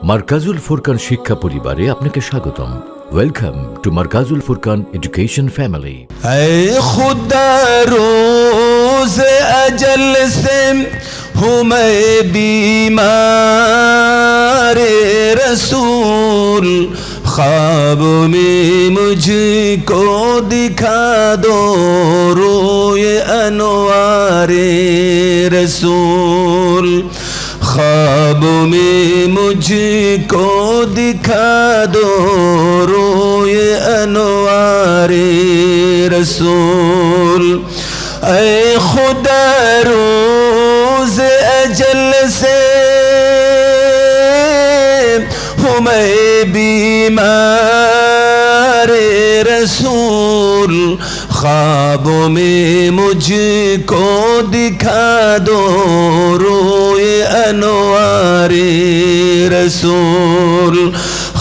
মারকাজুল ফুরকান শিক্ষা পরিবারে আপনাকে স্বাগতম। Welcome to Markazul Furqan education family. खुदा रोज अजल से हूँ मैं बीमार रसूल, ख्वाब में मुझको दिखा दो रोए अनवार रसूल, ख्वाब में मुझको दिखा दो रोए अनवार रसूल। ऐ खुदा रोज अजल से हूँ मैं बीमार रसूल, ख्वाबों में मुझको दिखा दो रोए अनवार रसूल,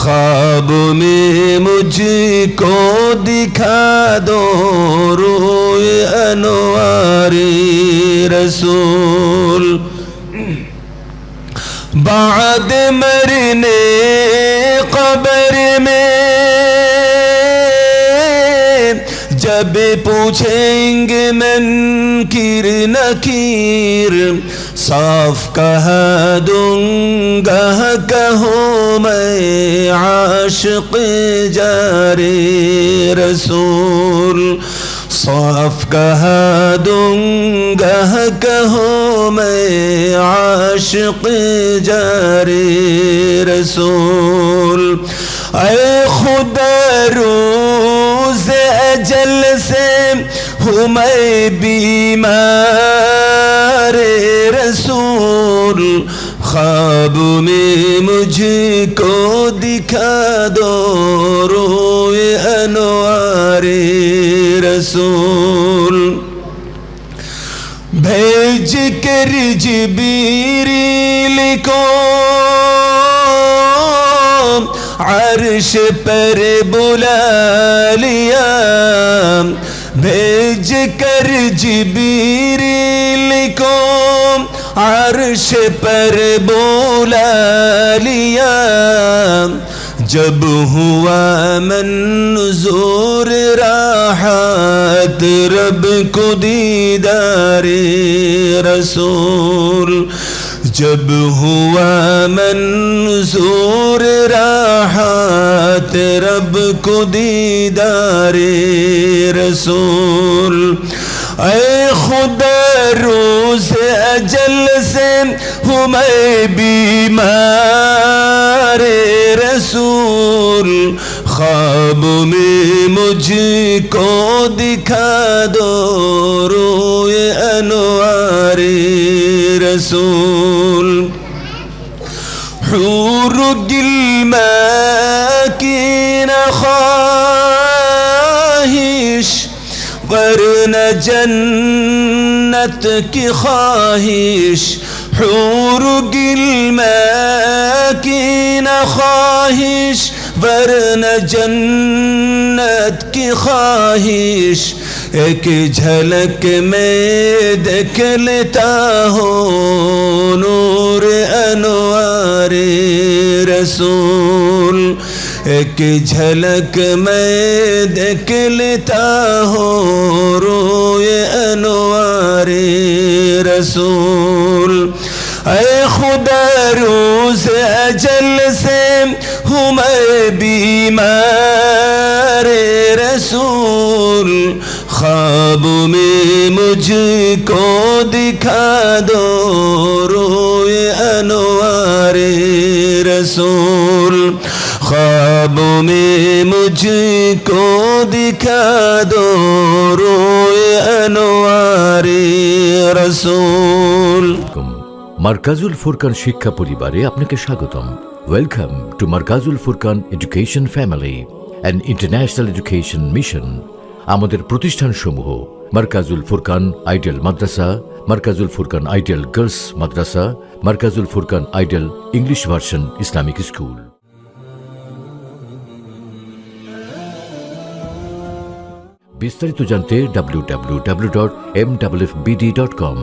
ख्वाब में मुझको दिखा दो रोए अनवार रसूल। बाद मरने कब्र में जब पूछेंगे मुनकिर नकीर, साफ कहा दूंगा कहो मैं आशिक जारे रसूल, साफ कहा दूंगा कहो मैं आशिक जारे रसूल। ऐ खुदा रोज अजल से हूँ मैं बीमार रसूल, ख्वाब में मुझको दिखा दो रोए अनवार रसूल। भेज कर जिब्रील को अर्श पर बुला लिया, भेज कर जिब्रील को अर्श पर बुला लिया, जब हुआ मंजूर राहत रब को दीदारे रसूल, जब हुआ मंजूर राहत रब को दीदारे रसूल। ऐ खुदा रोज अजल से हूँ मैं बीमार रसूल, ख्वाब में मुझको दिखा दो रोए अनवार रसूल। हूर गिल्मा की न ख्वाहिश वरना जन्नत की ख्वाहिश, हूर गिल्मा की न ख्वाहिश वरना जन्नत की ख्वाहिश, एक झलक में देख लेता हूँ नूर अनवार रसूल, एक झलक में देख लेता हूँ रोए अनवार रसूल। ऐ खुदा रोज अजल से हूँ मैं बीमार रसूल, ख्वाब में मुझको दिखा दो रोए अनवार रसूल, ख्वाब में मुझको दिखा दो रोए अनवार रसूल। মারকাজুল ফুরকান শিক্ষা পরিবারে আপনাকে স্বাগতম। Welcome to Markazul Furqan education family, an international education mission. আমাদের প্রতিষ্ঠানসমূহ মারকাজুল ফুরকান আইডিয়াল মাদ্রাসা, মারকাজুল ফুরকান আইডিয়াল গার্লস মাদ্রাসা, Markazul Furqan ideal English version Islamic school. বিস্তারিত জানতে www.mwfbd.com।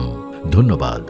ধন্যবাদ।